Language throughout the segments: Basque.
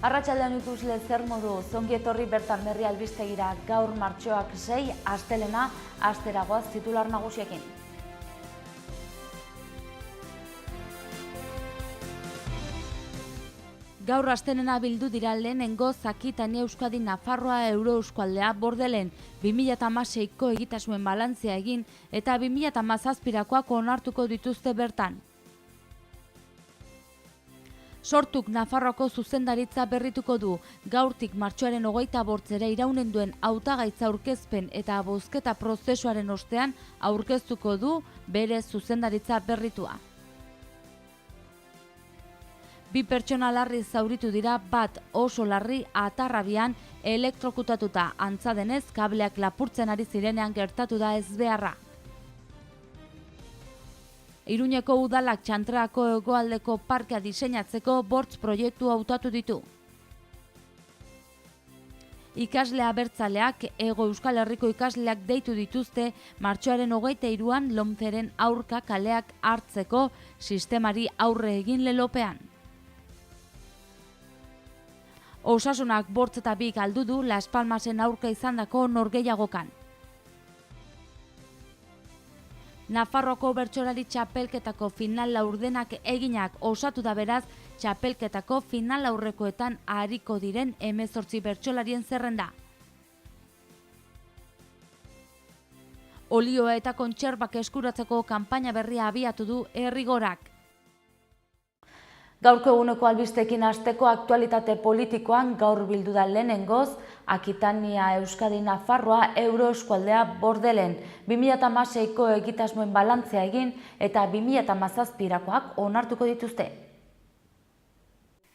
Arratsaldean ikusle zer modu, zongi etorri bertan berri albistegira. Gaur martxoak 6, astelena, asteragoaz titular nagusiekin. Gaur astelena bildu dira lehenengo Akitania Euskadi Nafarroa Euro-Euskualdea Bordelen 2016ko egitasmoen balantzea egin eta 2017koak onartuko dituzte bertan. Sortuk Nafarroako zuzendaritza berrituko du. Gaurtik martxoaren 28 iraunen duen hautagaitza aurkezpen eta bozketa prozesuaren ostean aurkeztuko du bere zuzendaritza berritua. 2 pertsona larri zauritu dira, bat oso larri atarrabian elektrokutatuta, antza denez kableak lapurtzen ari zirenean gertatu da ezbeharra. Iruñeko udalak Txantreako hegoaldeko parkea diseinatzeko bortz proiektu hautatu ditu. Ikasle abertzaleak Hego Euskal Herriko ikasleak deitu dituzte martxoaren 23an Lomceren aurka kaleak hartzeko sistemari aurre egin lelopean. Osasunak bortz eta 2 galdu du Las Palmasen aurka izandako norgehiagokan. Nafarroako bertsolari txapelketako final laurdenak eginak osatu da beraz txapelketako final aurrekoetan ariko diren 18 bertsolarien zerrenda. Olioa eta kontserbak eskuratzeko kanpaina berria abiatu du Herrigorak. Gaurko eguneko albistekin hasteko aktualitate politikoan gaur bildu da lehenengoz Akitania Euskadi Nafarroa Euro-Euskualdea Bordelen 2016ko egitasmoen balantzea egin eta 2017koak onartuko dituzte.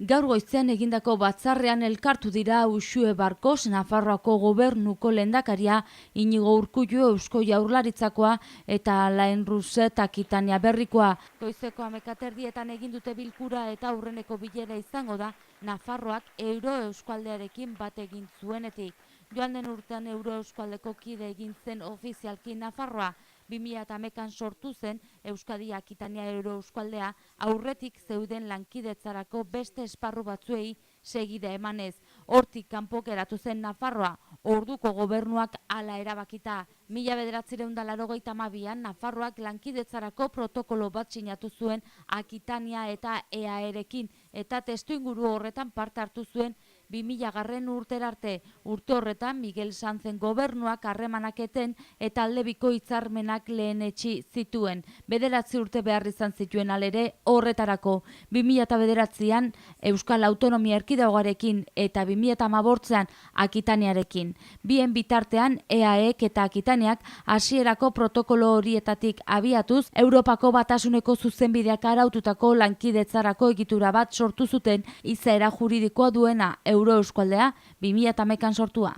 Gaur goizean egindako batzarrean elkartu dira Uxue Barkos, Nafarroako gobernuko lehendakaria, Inigo Urkullu Eusko Jaurlaritzakoa eta Alain Rousset Akitania Berrikoa. Goizeko 11:00 egin dute bilkura eta aurreneko bilera izango da Nafarroak Euro-Euskualdearekin bat egin zuenetik. Joan den urtean Euro-Euskualdeko kide egin zen ofizialki Nafarroa. 2011an sortu zen Euskadi Akitania Euro-Euskualdea aurretik zeuden lankidetzarako beste esparru batzuei segida emanez. Hortik kanpo geratu zen Nafarroa, orduko gobernuak hala erabakita. 1982an Nafarroak lankidetzarako protokolo bat sinatu zuen Akitania eta EAErekin eta testuinguru horretan parte hartu zuen 2000 urtera arte. Urte horretan Miguel Sanzen gobernuak harremanak eten eta aldebiko hitzarmenak lehenetsi zituen. 9 urte behar izan zituen alere horretarako. 2009an Euskal Autonomia Erkidegoarekin eta 2018an Akitaniarekin. Bien bitartean EAEk eta Akitaniak hasierako protokolo horietatik abiatuz Europako Batasuneko zuzenbideak araututako lankidetzarako egitura bat sortu zuten izaera juridikoa duena Euro-Euskualdea 2011an sortua.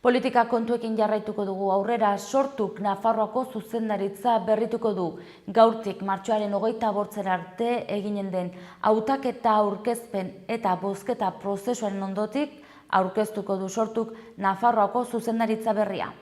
Politika kontuekin jarraituko dugu aurrera. Sortuk Nafarroako zuzendaritza berrituko du. Gaurtik martxoaren 28 arte eginen den hautaketa aurkezpen eta bozketa prozesuaren ondotik aurkeztuko du Sortuk Nafarroako zuzendaritza berria.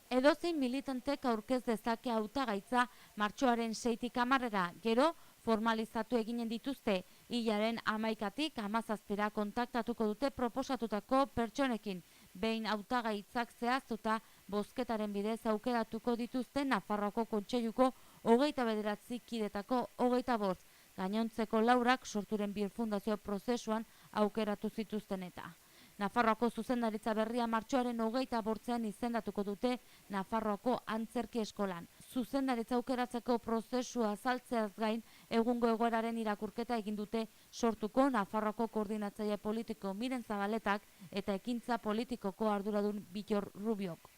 Edozein militantek aurkez dezake hautagaitza martxoaren 6tik 10 gero formalizatu eginen dituzte. Hilaren 11tik 17 kontaktatuko dute proposatutako pertsonekin. Behin hautagaitzak zehaztuta bozketaren bidez aukeratuko dituzte Nafarroako Kontseiluko 29 kidetako 25. Gainontzeko 4ak Sorturen birfundazio prozesuan aukeratu zituzten eta. Nafarroako zuzendaritza berria martxoaren 28an izendatuko dute Nafarroako Antzerki Eskolan. Zuzendaritza aukeratzeko prozesua azaltzeaz gain egungo egoeraren irakurketa egin dute Sortuko Nafarroako koordinatzaile politiko Miren Zabaletak eta ekintza politikoko arduradun Bitor Rubiok.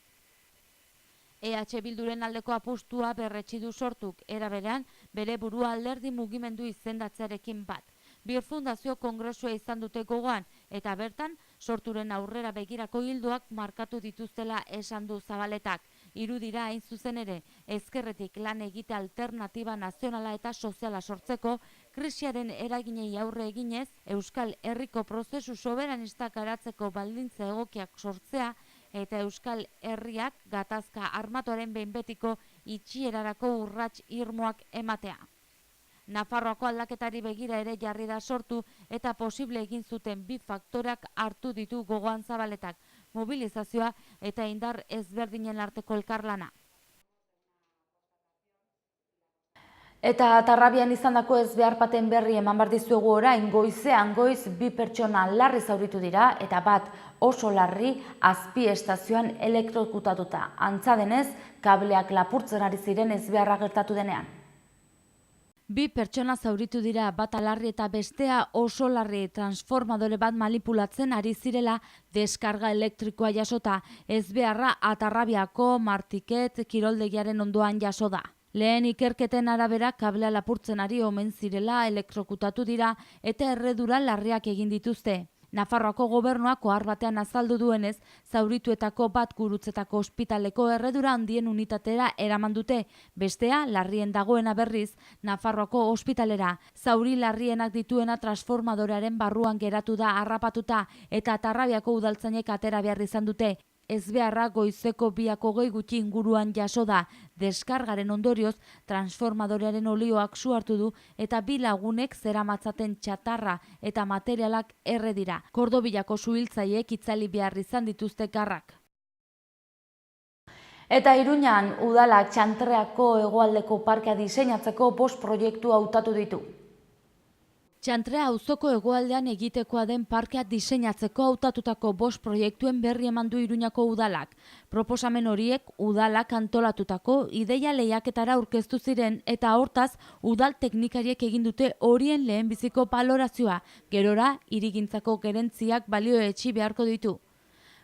EH Bilduren aldeko apustua berretsi du Sortuk, era berean bere burua alderdi mugimendu izendatzearekin bat. Birfundazio kongresua izan dute gogoan eta bertan Sorturen aurrera begirako ildoak markatu dituztela esan du Zabaletak. Irudira hain zuzen ere, ezkerretik lan egite alternatiba nazionala eta soziala sortzeko, krisiaren eraginei aurre eginez, Euskal Herriko prozesu soberanistak garatzeko baldintza egokiak sortzea eta Euskal Herriak gatazka armatuaren behin betiko itxierarako urrats irmoak ematea. Nafarroako aldaketari begira ere jarri da sortu eta posible egin zuten bi faktoreak hartu ditu gogoan Zabaletak, mobilizazioa eta indar ezberdinen arteko elkarlana. Eta Tarrabian izandako ezbeharpaten berri eman behar dizuegu orain, goizean goiz bi pertsona larri zauritu dira eta bat oso larri azpi estazioan elektrokutatuta. Antza denez, kableak lapurtzen ari ziren ezbeharra gertatu denean. Bi pertsona zauritu dira, bata larri eta bestea oso larri, transformadore bat manipulatzen ari zirela deskarga elektrikoa jasota. Ezbeharra Tarrabiako Martiket kiroldegiaren ondoan jaso da. Lehen ikerketen arabera kablea lapurtzen ari omen zirela elektrokutatu dira eta erredura larriak egin dituzte. Nafarroako gobernuak ohar batean azaldu duenez, zaurituetako bat Gurutzetako ospitaleko erredura handien unitatera eraman dute, bestea larrien dagoena berriz Nafarroako ospitalera. Zauri larrienak dituena transformadorearen barruan geratu da harrapatuta eta Tarrabiako udaltzainek atera behar izan dute. Ezbeharra goizeko 2:20 gutxi inguruan jaso da. Deskargaren ondorioz, transformadorearen olioak su hartu du eta bi lagunek zeramatzaten txatarra eta materialak erre dira. Kordobilako suhiltzaileek itzali behar izan dituzte garrak. Eta Iruñan, udalak Txantreako hegoaldeko parkea diseinatzeko 5 proiektu hautatu ditu. Txantrea auzoko hegoaldean egitekoa den parkea diseinatzeko hautatutako 5 proiektuen berri eman du Iruñako udalak. Proposamen horiek udalak antolatutako ideia lehiaketara aurkeztu ziren eta hortaz udal teknikariek egin dute horien lehenbiziko balorazioa. Gerora, hirigintzako gerentziak balioetsi beharko ditu.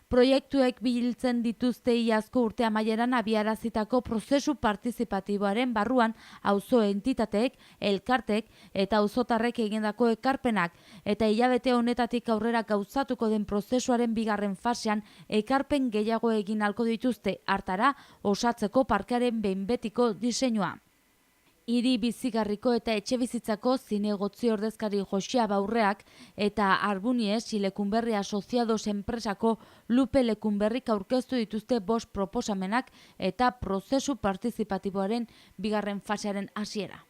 Proiektuek biltzen dituzte iazko urte amaieran abiarazitako prozesu partizipatiboaren barruan auzo entitateek, elkartek eta auzotarrek egindako ekarpenak eta hilabete honetatik aurrera gauzatuko den prozesuaren bigarren fasean ekarpen gehiago egin ahalko dituzte hartara osatzeko parkearen behin betiko diseinua. Hiri bizigarriko eta etxebizitzako zinegotzi ordezkari Josia Baurreak eta Arbunies Lekunberri Asociados enpresako Lupe Lekunberrik aurkeztu dituzte 5 proposamenak eta prozesu partizipatiboaren bigarren fasearen hasiera.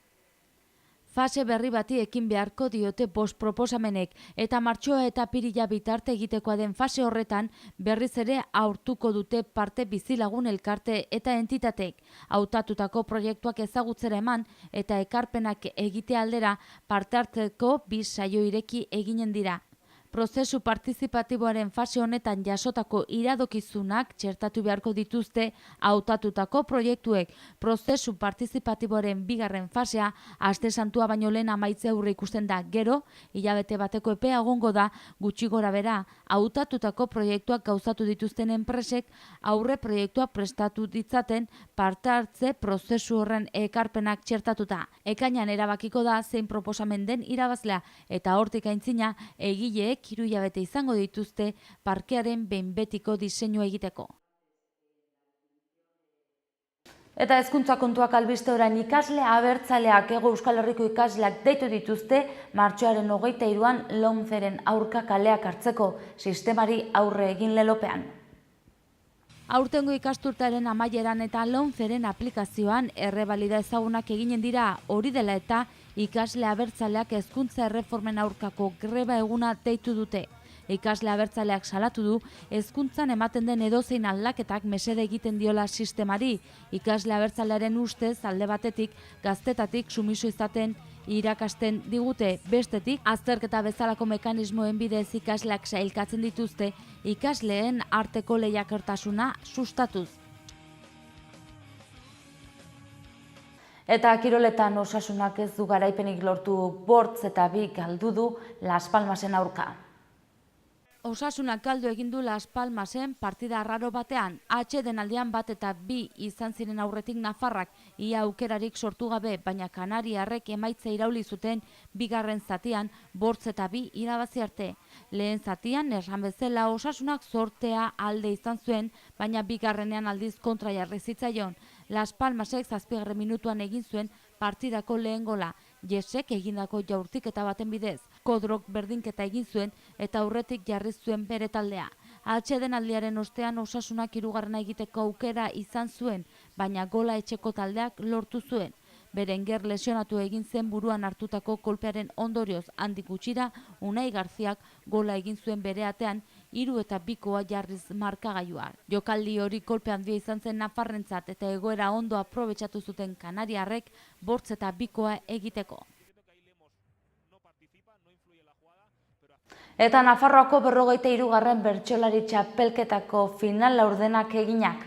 Fase berri bati ekin beharko diote 5 proposamenek eta martxoa eta apirila bitarte egitekoa den fase horretan berriz ere hartuko dute parte bizilagun elkarte eta entitatek. Hautatutako proiektuak ezagutzera eman eta ekarpenak egite aldera parte hartzeko 2 saio ireki eginen dira. Prozesu partizipatiboaren fase honetan jasotako iradokizunak txertatu beharko dituzte hautatutako proiektuek. Prozesu partizipatiboaren bigarren fasea aste santua baino lehen amaitze aurre ikusten da. Gero, hilabete bateko epea egongo da, gutxi gora bera, hautatutako proiektuak gauzatu dituzten enpresek aurre proiektua prestatu ditzaten parte hartze prozesu horren ekarpenak txertatuta. Ekainean erabakiko da zein proposamen den irabazlea eta hortik aintzina egileek 3 hilabete izango dituzte parkearen behin betiko diseinua egiteko. Eta hezkuntza kontuak albiste orain ikasle abertzaleak Hego Euskal Herriko ikasleak deitu dituzte martxoaren 23an LOMCEren aurka kaleak hartzeko sistemari aurre egin lelopean. Aurtengo ikasturtaren amaieran eta LOMCEren aplikazioan errebalida ezagunak eginen dira, hori dela eta ikasle abertzaleak hezkuntza erreformen aurkako greba eguna deitu dute. Ikasle abertzaleak salatu du, hezkuntzan ematen den edozein aldaketak mesede egiten diola sistemari. Ikasle abertzalearen ustez alde batetik gaztetatik sumiso izaten irakasten digute, bestetik azterketa bezalako mekanismoen bidez ikasleak sailkatzen dituzte ikasleen arteko lehiakortasuna sustatuz. Eta kiroletan Osasunak ez du garaipenik lortu, bortz eta 2 galdu du Las Palmasen aurka. Osasunak galdu egin du Las Palmasen partida arraro batean. Atsedenaldian 1 eta 2 izan ziren aurretik Nafarrak, ia aukerarik sortu gabe, baina Kanariarrek emaitza irauli zuten bigarren zatian bortz eta 2 irabazi arte. Lehen zatian, esan bezala Osasunak zortea alde izan zuen, baina bigarrenean aldiz kontra jarri zitzaion. Las Palmasek 7. minutuan egin zuen partidako lehen gola. Jesek egindako jaurtiketa baten bidez. Kodrok berdinketa egin zuen eta aurretik jarri zuen bere taldea. Atsedenaldiaren ostean Osasunak 3. egiteko aukera izan zuen, baina gola etxeko taldeak lortu zuen. berenger lesionatu egin zen buruan hartutako kolpearen ondorioz handik gutxira Unai Garziak gola egin zuen bere atean 3-2 jarriz markagailuan. Jokaldi hori kolpe handia izan zen nafarrentzat eta egoera ondo aprobetxatu zuten kanariarrek 8-2 egiteko. Eta Nafarroako 53. bertsolari txapelketako final laurdenak eginak.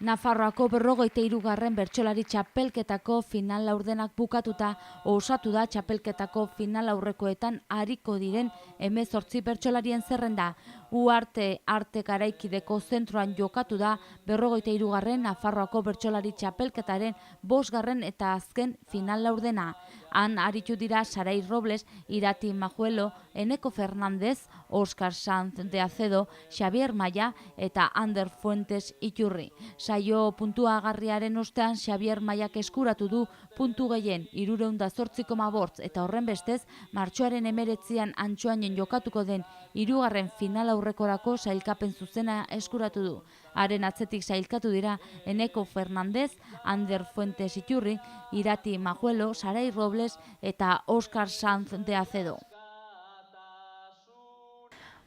Nafarroako 53. bertsolari txapelketako final laurdenak bukatuta osatu da txapelketako final aurrekoetan ariko diren 18 bertsolarien zerrenda. Uarte Garaikideko zentroan jokatu da 53. Nafarroako bertsolari txapelketaren 5. eta azken final laurdena. Han aritu dira Sarai Robles, Irati Majuelo, Eneko Fernandez, Óscar Sanz de Acedo, Xavier Maya eta Ander Fuentes Iturri. Saio puntuagarriaren ostean Xavier Mayak eskuratu du puntu gehien 308,5 eta horren bestez martxoaren 19an Antsoainen jokatuko den 3. final aurrekorako sailkapen zuzena eskuratu du. Haren atzetik sailkatu dira Eneko Fernandez, Ander Fuentes Iturri, Irati Majuelo, Sarai Robles eta Óscar Sanz de Acedo.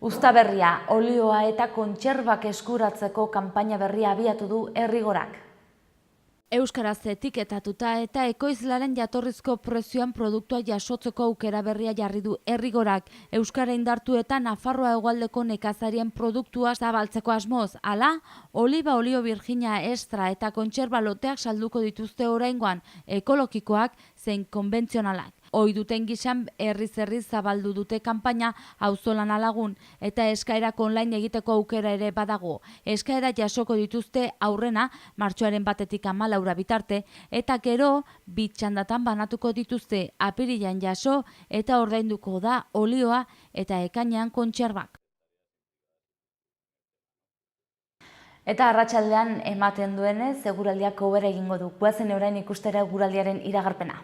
Uztaberria, olioa eta kontserbak eskuratzeko kanpaina berria abiatu du Herrigorak. Euskaraz etiketatuta eta ekoizlaren jatorrizko prezioan produktua jasotzeko aukera berria jarri du Herrigorak. Euskara indartu eta Nafarroa hegoaldeko nekazarien produktua zabaltzeko asmoz. Hala, oliba olio virginia extra eta kontserba loteak salduko dituzte oraingoan, ekologikoak zein konbentzionalak. Ohi duten gizan herriz zabaldu dute kanpaina auzolana lagun eta eskaerak online egiteko aukera ere badago. Eskaera jasoko dituzte aurrena martxoaren 1-tik 14 bitarte eta gero 2 txandatan banatuko dituzte apirilean jaso eta ordainduko da olioa eta ekainean kontserbak. Eta arratsaldean ematen duenez, eguraldiak hobera egingo du. Goazen orain ikustera eguraldiaren iragarpena.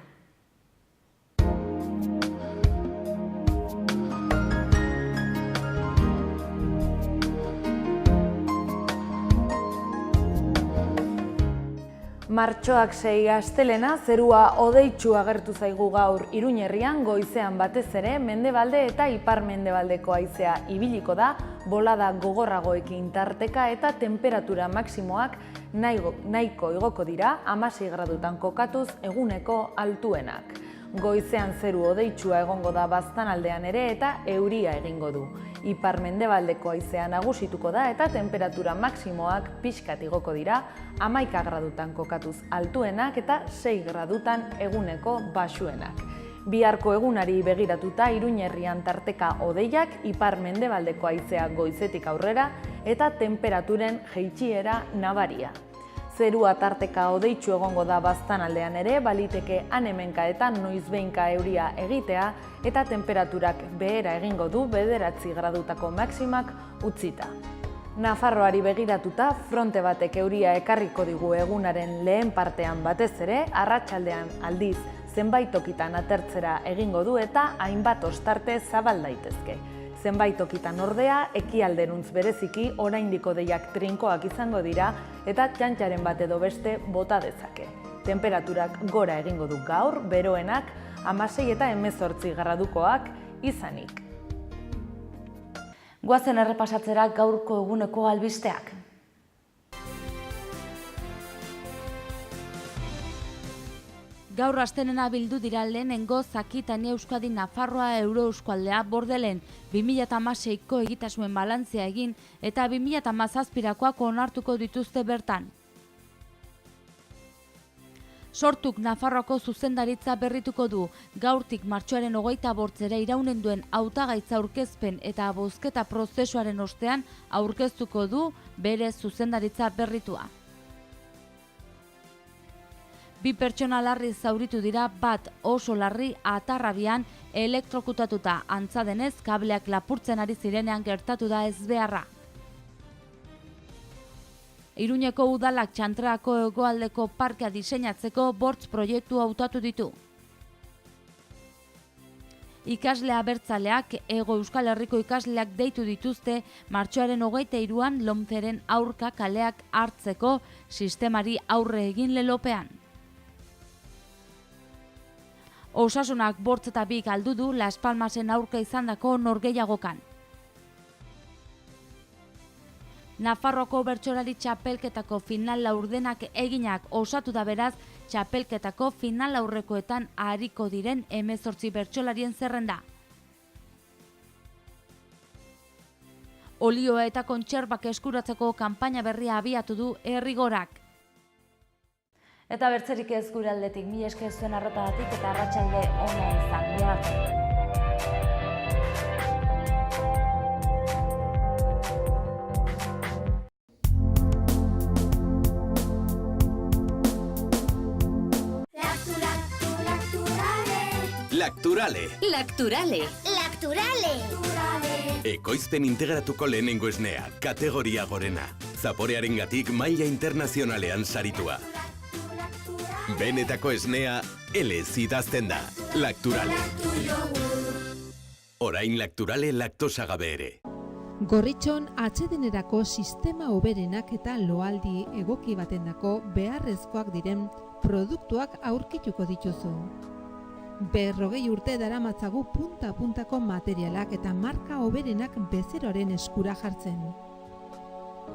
Martxoak 6 astelena, zerua hodeitsu agertu zaigu gaur Iruñerrian, goizean batez ere, mendebalde eta ipar-mendebaldeko haizea ibiliko da, bolada gogorragoekin tarteka eta temperatura maksimoak nahiko igoko dira, 16 gradutan kokatuz eguneko altuenak. Goizean zeru hodeitsua egongo da baztanaldean ere eta euria egingo du. Ipar-mendebaldeko haizea nagusituko da eta temperatura maksimoak pixkat igoko dira, 11 gradutan kokatuz altuenak eta 6 gradutan eguneko baxuenak. Biharko egunari begiratuta Iruñerrian tarteka hodeiak, ipar-mendebaldeko haizea goizetik aurrera eta temperaturen jaitsiera nabaria. Zerua tarteka hodeitsu egongo da baztanaldean ere, baliteke han-hemenka eta noizbehinka euria egitea eta temperaturak behera egingo du 9 gradutako maksimak utzita. Nafarroari begiratuta, fronte batek euria ekarriko digu egunaren lehen partean batez ere, arratsaldean aldiz zenbait tokitan atertzera egingo du eta hainbat ostarte zabal daitezke. Zenbait tokitan ordea, ekialderuntz bereziki oraindik hodeiak trinkoak izango dira eta txantxaren bat edo beste bota dezake. Temperaturak gora egingo du gaur, beroenak 16 eta 18 gradukoak izanik. Goazen errepasatzera gaurko eguneko albisteak. Gaur astenena bildu dira lehenengo Zakitania Euskadi Nafarroa Euro-Euskualdea Bordelen 2016ko egitasmoen balantzea egin eta 2017koak onartuko dituzte bertan. Sortuk Nafarroako zuzendaritza berrituko du. Gaurtik martxoaren 28 iraunen duen hautagaitza aurkezpen eta bozketa prozesuaren ostean aurkeztuko du bere zuzendaritza berritua. 2 pertsona larri zauritu dira, bat oso larri Atarrabian elektrokutatuta, antza denez kableak lapurtzen ari zirenean gertatu da ezbeharra. Iruñeko udalak Txantreako hegoaldeko parkea diseinatzeko 5 proiektu hautatu ditu. Ikasle abertzaleak Hego Euskal Herriko ikasleak deitu dituzte martxoaren 23an Lomceren aurka kaleak hartzeko sistemari aurre egin lelopean. Osasunak 8-2 galdu du Las Palmasen aurka izandako norgehiagokan. Nafarroako bertsolari txapelketako final laurdenak eginak osatu da beraz txapelketako final aurrekoetan ariko diren 18 bertsolarien zerrenda. Olioa eta kontserbak eskuratzeko kanpaina berria abiatu du Herrigorak. Eta bertzerik ez gure aldetik, mila esker zuen arretagatik eta arratsalde ona izan. Mila arte. Lacturale. Lacturale. Lacturale. Ekoizpen integratuko lehenengo esnea, kategoria gorena. Zaporearengatik maila internazionalean saritua. Benetako esnea, elez idazten da. Lacturale. Orain Lacturale laktosa gabe ere. Gorritxon atsedenerako sistema hoberenak eta loaldi egoki batendako beharrezkoak diren produktuak aurkituko dituzu. 40 urte daramatzagu punta-puntako materialak eta marka hoberenak bezeroaren eskura jartzen.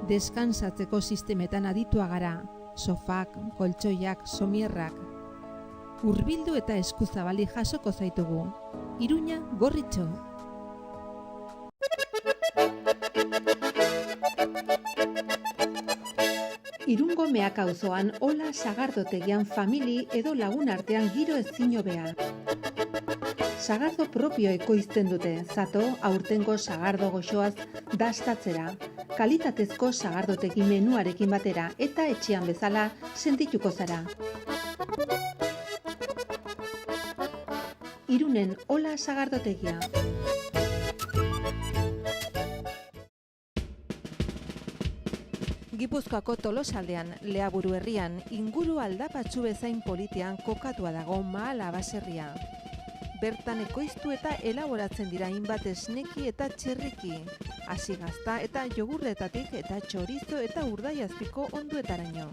Deskansatzeko sistemetan aditua gara, sofak, koltsoiak, somierrak. Hurbildu eta eskuzabali jasoko zaitugu. Iruña, Gorritxo. Irungo Meak auzoan Ola sagardotegian famili edo lagun artean giro ezin hobea. Sagardo propio ekoizten dute, zato aurtengo sagardo goxoaz dastatzera, kalitatezko sagardotegi menuarekin batera eta etxean bezala sentituko zara. Irunen Ola sagardotegia. Gipuzkoako Tolosaldean, Leaburu herrian, inguru aldapatsu bezain politian kokatua dago Mahala baserria. Bertan ekoiztu eta elaboratzen dira hainbat esneki eta txerriki, hasi gazta eta jogurretatik eta txorizo eta urdaiazpiko onduetaraino.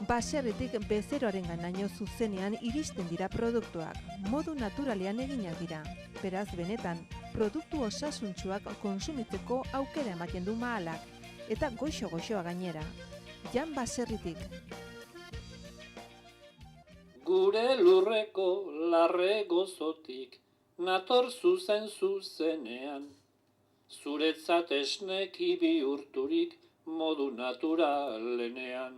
Baserritik bezeroaren ganaino zuzenean iristen dira produktuak, modu naturalean eginak dira. Beraz benetan, produktu osasuntsuak konsumitzeko aukera ematen du Mahalak. Eta goxo-goxoa gainera. Jan Baserritik. Gure lurreko larre gozotik, nator zuzenean. Zuretzat esneki bihurturik modu naturalenean.